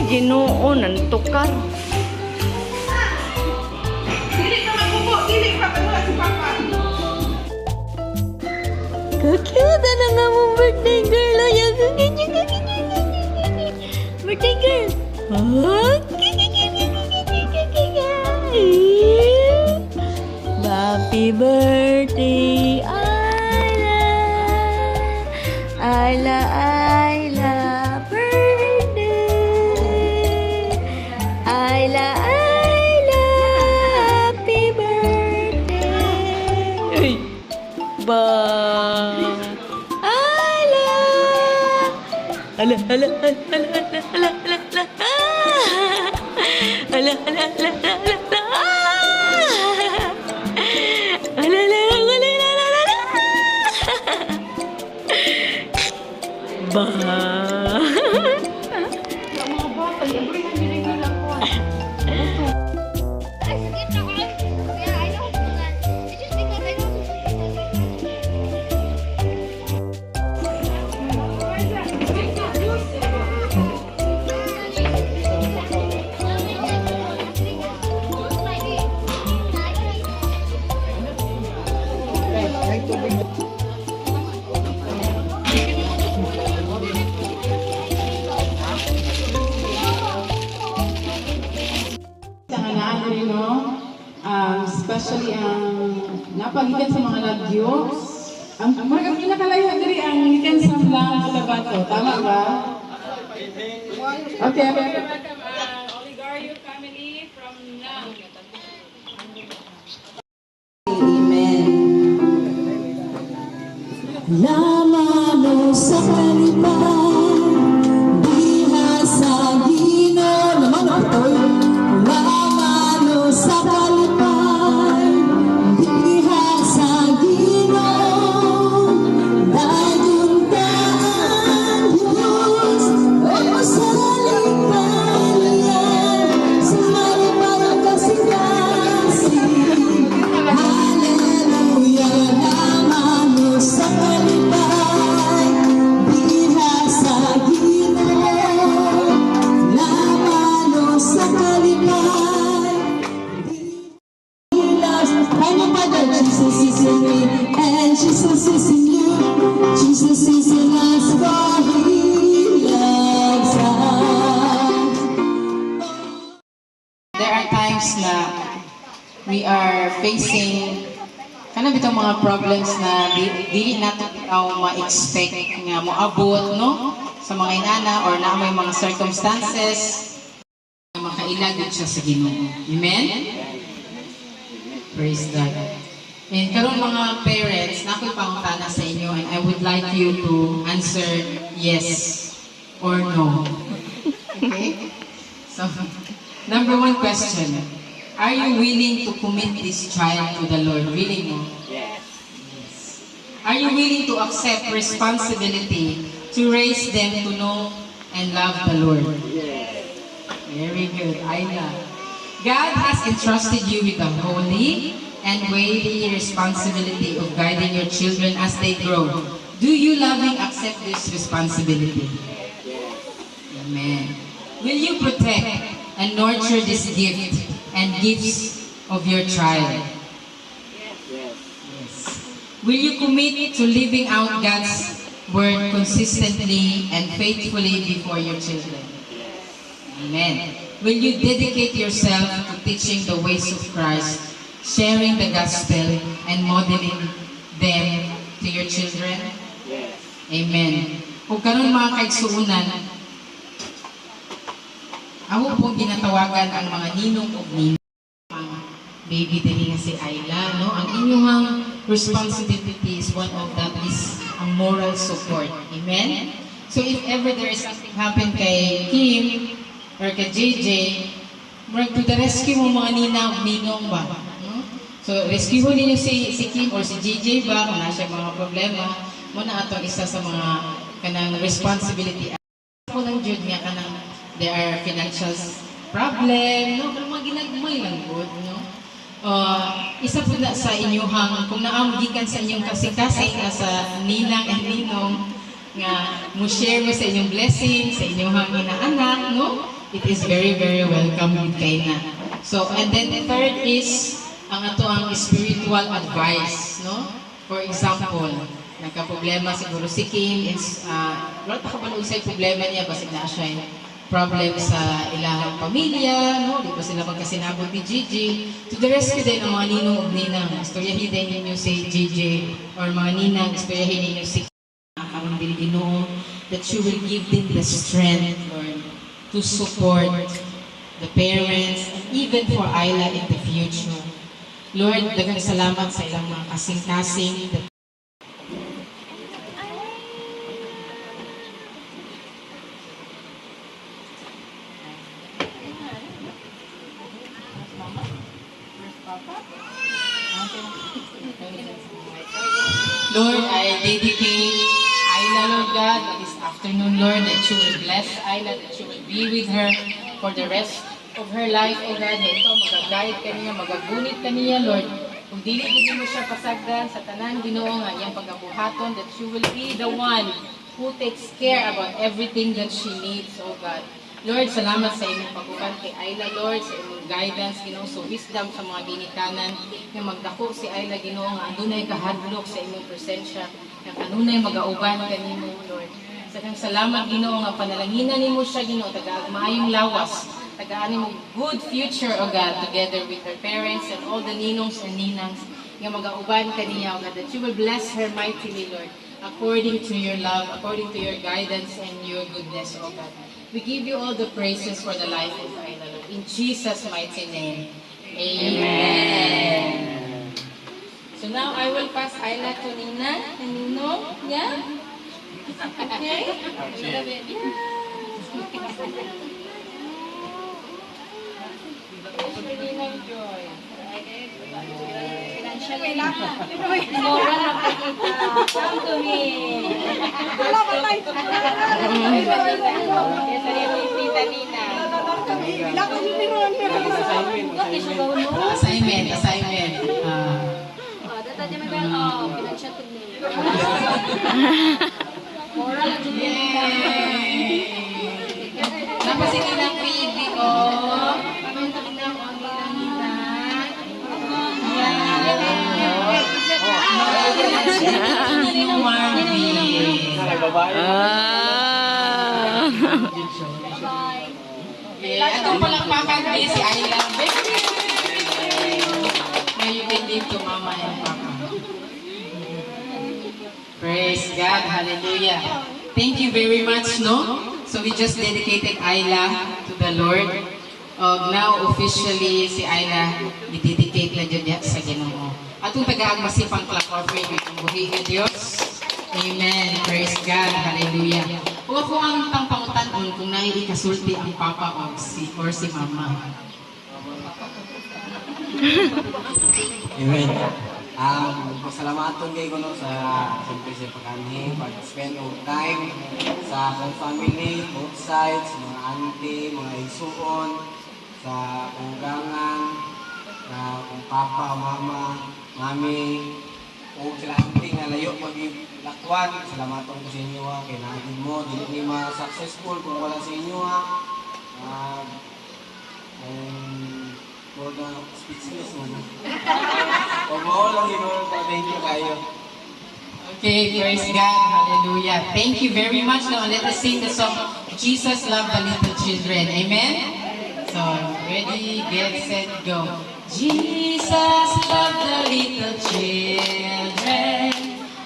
Ginoo, nantukar. Dili ka magbubo, dili ka wala si Papa. Kakyuta na nga mong birthday girl. Ayaw ka birthday girl. Happy birthday, Ayla. Ayla, Ayla. Ayla, Ayla, happy birthday. Uy, ba, Ayla. Ala, ala, ala, ala, ala, ala, ala, ala, ala, ala, ala, ba. Especially ang napagikan sa mga lagyos. Ang mga pinakalayo diri ang gikan sa lang Cotabato. Tama ba? Okay. Oligario family from Lang. Amen. Lamano sa kalipan, diha sa Gino, naman ako. Lamano sa kalipan, diha sa Gino, dayuntaan Diyos, o sa lipanan, sa maliparang kasing-kasing. Hallelujah, lamano sa kalipan, diha sa Gino, lamano sa kalipan. Jesus is in me, and Jesus is in you. Jesus is in us, for He loves us. There are times na we are facing bitong mga problems na dili natin ikaw ma-expect nga moabot, no? Sa mga inana or na may mga circumstances na makailag siya sa Ginoo. Amen? Praise God. And karon mga parents, nako'y pangutana sa inyo and I would like you to answer yes or no. Okay? So, number one question. Are you willing to commit this child to the Lord? Really, no? Yes. Are you willing to accept responsibility to raise them to know and love the Lord? Yes. Very good. Aida. God has entrusted you with the holy and weighty responsibility of guiding your children as they grow. Do you lovingly accept this responsibility? Amen. Will you protect and nurture this gift and gifts of your child? Will you commit to living out God's word consistently and faithfully before your children? Amen. Will you dedicate yourself to teaching the ways of Christ, sharing the gospel, and modeling them to your children? Amen. Kung karon mga kaigsuunan, ako pong ginatawagan ang mga ninong o ninong, ang baby din nga si Ayla, no? Ang inyong responsibility is one of that is ang moral support. Amen? So if ever there is something happen kay Kim or kay JJ, to the rescue mo mga ninang ninong ba? No? So rescue mo ninyo si Kim or si JJ ba kung nasa mga problema, mo na atong isa sa mga kanang responsibility. Ako lang jud nga kanang there are financial problem, no? Pero mga ginagmay lang good, no? Isa po na sa inyuhang, kung naamgikan sa inyong kasing-kasing sa ninang and ninong, nga mo share mo sa inyong blessing, sa inyong inaanak, no? It is very, very welcome with kay na. So, and then the third is, ang ato ang spiritual advice, no? For example, nagka-problema siguro si Kim, wala pa kabalo sa problema niya, basig na siya problem sa ilang pamilya, no? Di ba sila magkasinabot ni Gigi? To the rescue din ang mga ninong ug ninang. Istoryahin din ninyo si Gigi or mga ninang, istoryahin ninyo si karon din Ginoo that you will give them the strength, Lord, to support the parents and even for Ayla in the future. Lord, daghang salamat sa ilang mga kasing-kasing that Lord, I dedicate Ayla, Lord God, this afternoon, Lord, that you will bless Ayla, that you will be with her for the rest of her life, O God, na ikaw mag-guide ka niya, mag-agunit ka niya, Lord. Kung dili mo siya pasagdan sa tanan Ginoo nga iyang pagabuhaton, that you will be the one who takes care about everything that she needs, O God. Lord, salamat sa inyong pag-uban kay Ayla, Lord, sa inyong guidance, Ginoo, so wisdom sa mga ginikanan, nga magdako si Ayla, Ginoo, nga adunay kahadlok sa inyong presensya, nga kanunay mag-auban kanimo, Lord. Sa kang salamat, Ginoo, nga panalanginan nimo siya, Ginoo, taga maayong lawas, tagaan mo good future, O God, together with her parents and all the ninongs and ninangs, nga mag-auban kaniya, O God, that you will bless her mightily, Lord, according to your love, according to your guidance and your goodness, O God. We give you all the praises for the life of Ayla, Lord. In Jesus' mighty name, Amen. So now I will pass Ayla to Nina and Nino. Yeah? Okay? Ninang Joy. Financial kailangan. Moral na kita. Come to me. Wala ka tayo. Assignment. Tapos sige lang baby ko. Itong palakpakan din si Ayla. Now you can give to Mama and Papa. Praise God. Hallelujah. Thank you very much, no? So we just dedicated Ayla to the Lord. Now officially si Ayla i-dedicate na dyan sa Ginoo. Atong tagaang masipang clap offering itong buhi ka Diyos. Amen. Praise God. Hallelujah. Kung ako ang pangpangutan kung naiikasulti ang Papa or si Mama. Amen. Pasalamaton kayo ko sa siyempre sa pagkani, pag-spend of time sa akong family, both sides, mga auntie, mga isuon, sa unggangan, na kung papa, mama, mami, o sila auntie nga layo mag-lakwan. Salamaton ko sa inyo kay nagin mo, hindi ma-successful kung wala sa inyo And Huwag na speechless mo na. Huwag mo lang yun. Thank you kayo. Okay, praise God, hallelujah. Thank you very much. Now let us sing the song, Jesus Loved the Little Children. Amen? So, ready, get, set, go. Jesus loved the little children,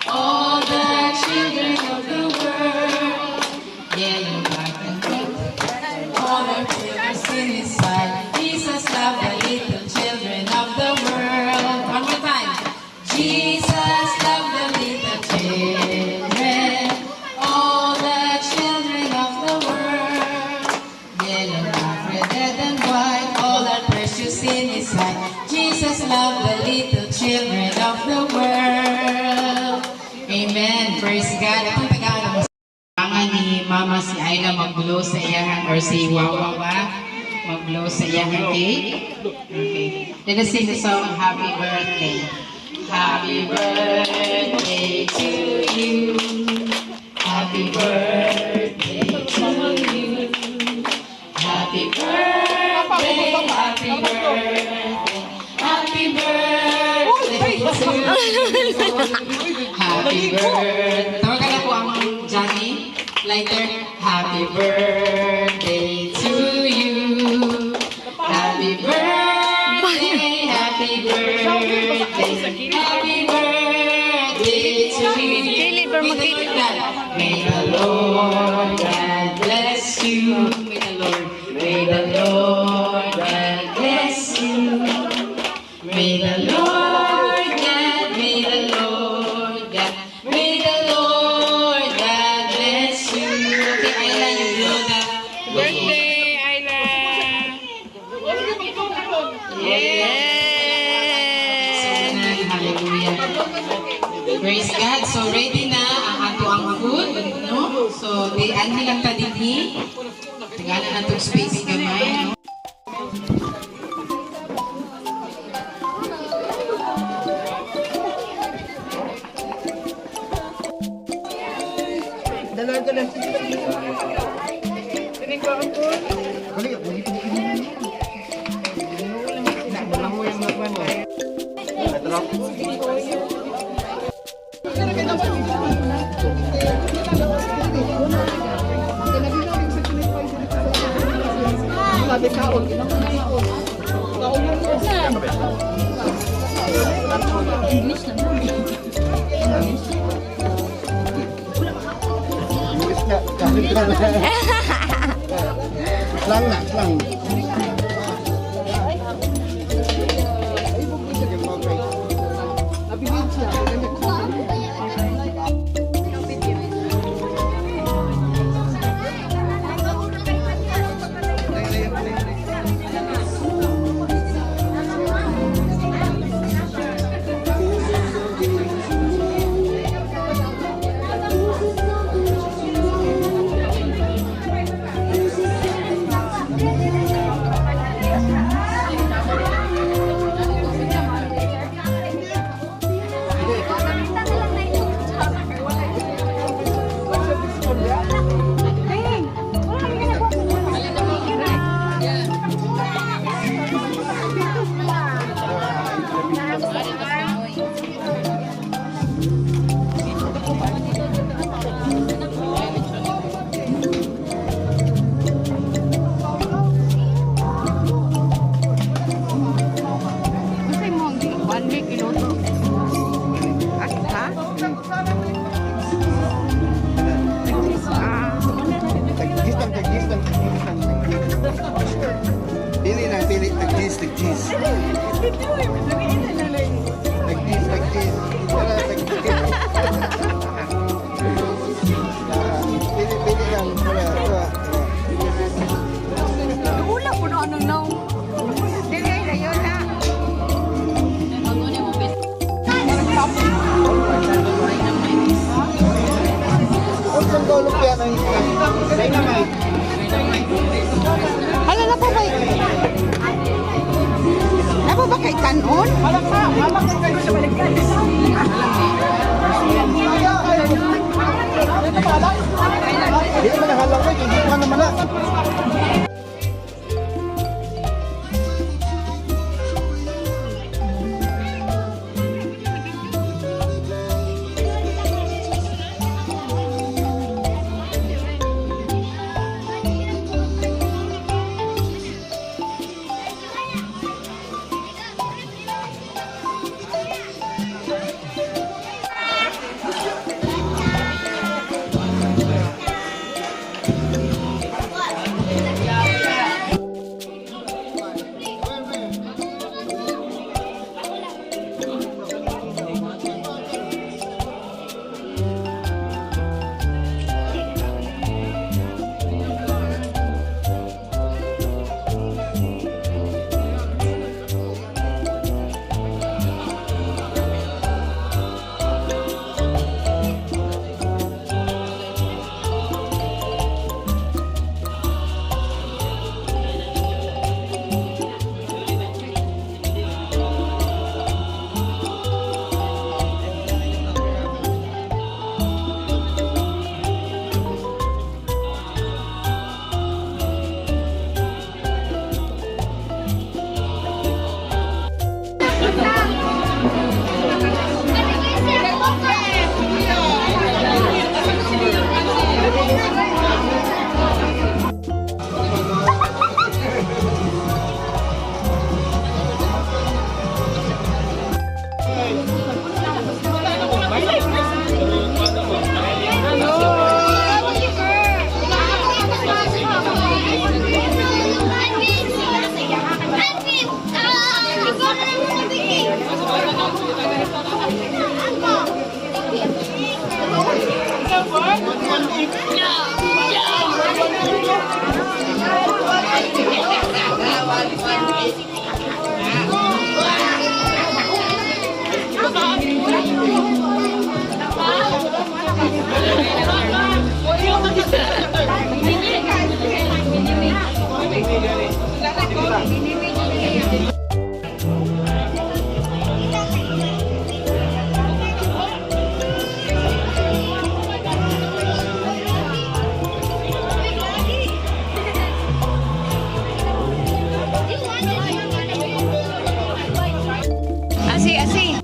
all the children of the world. Yellow, black, and white, all the children in his side. Jesus loved the little children of the world. One more time. Jesus loved the little children, all the children of the world. Yellow, black, red, and white, all are precious in his sight. Jesus loved the little children of the world. Amen. Praise God. Itong Tagalog. Kailangan ni Mama si Ayla mag-blow sa iyahan or si Wawa ba? Mag-blow sa iyahan cake. Okay. Let us sing the song, Happy Birthday. Happy birthday to you. Happy birthday to you. Happy birthday, happy birthday. Happy birthday to you. Happy birthday. Tawagan na po ang Johnny. Lighter. Happy birthday to you. Happy birthday, happy birthday. Happy birthday to you. May the Lord God bless you. May the Lord. May the Lord God bless you. May the Lord God, may the Lord God, may the Lord God bless you. Okay, Ayla, you blow the Birthday, Ayla! Hallelujah. Praise God. So ready na ang ato ang food, no? So di anhi lang ta dinhi. Tingala na tong space gamay, no? Lang na, lang. Pili lang, pili. Tag-cheese, tag-cheese. Tag-cheese, tag-cheese. Wala, tag-cheese. Pili lang. Wala. Wala po na anong naw. Dili, layo na. Huwag kang kaulupya ng dynamite. Hala na po ba? Na po ba kay kanon? Hindi naman nahalang na, hindi naman naman na. Asi, asi.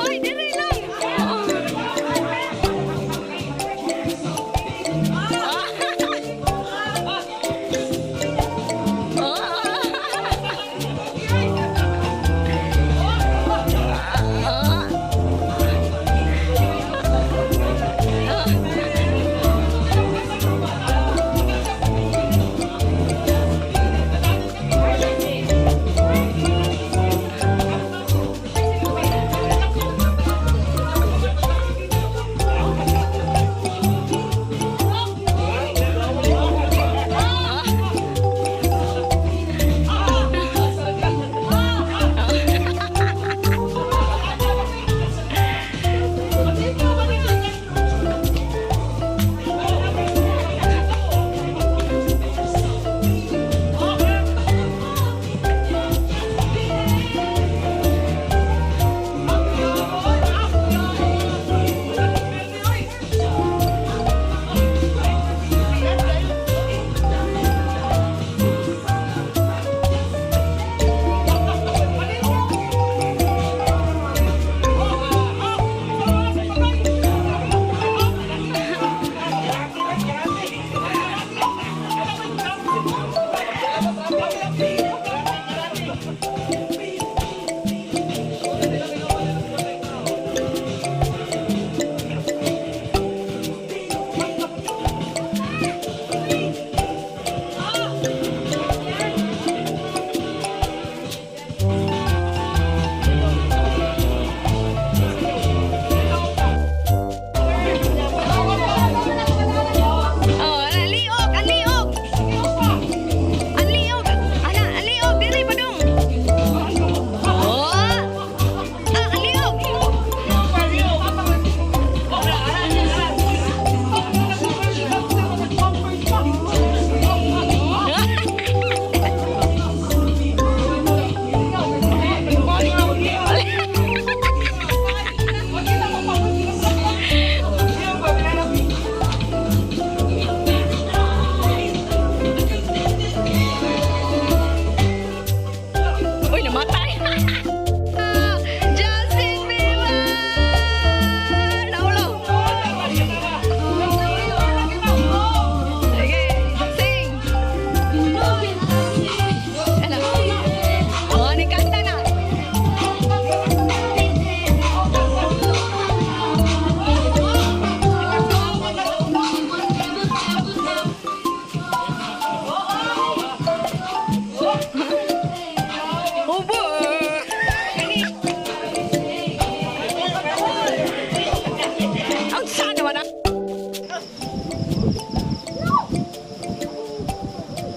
Hoy, dili lang.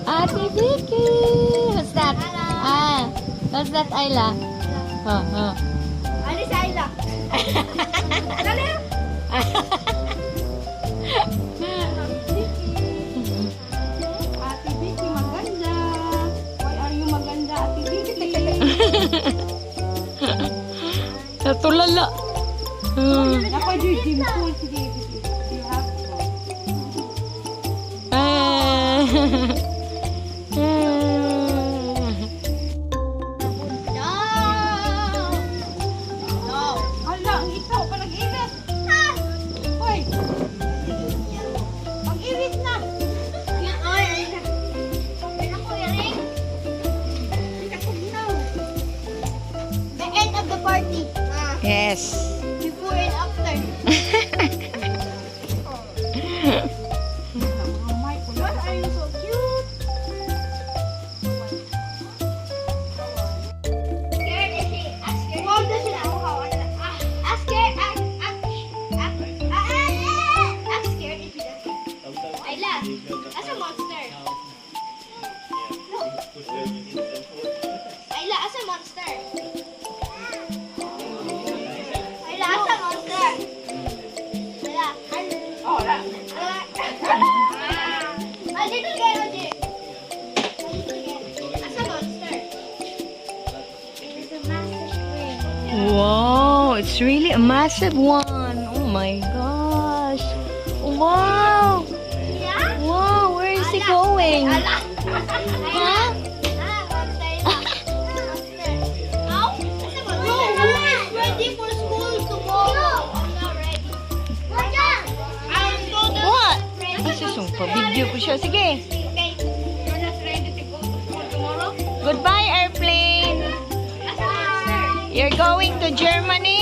Ate Vicky! What's that? Ah, what's that, Ayla? Oh. Alis Ayla. Dali. Ate Vicky, maganda. Why are you maganda, Ate Vicky? Natulala. Ako yung gym pool. Sige, Vicky. You have to. No! Hala, ang ikaw pa nag-init. it's really a massive one. Oh my gosh. Wow. Wow, where is he going? Huh? What? Isusumpa, video ko siya. Sige. Goodbye, airplane. You're going to Germany?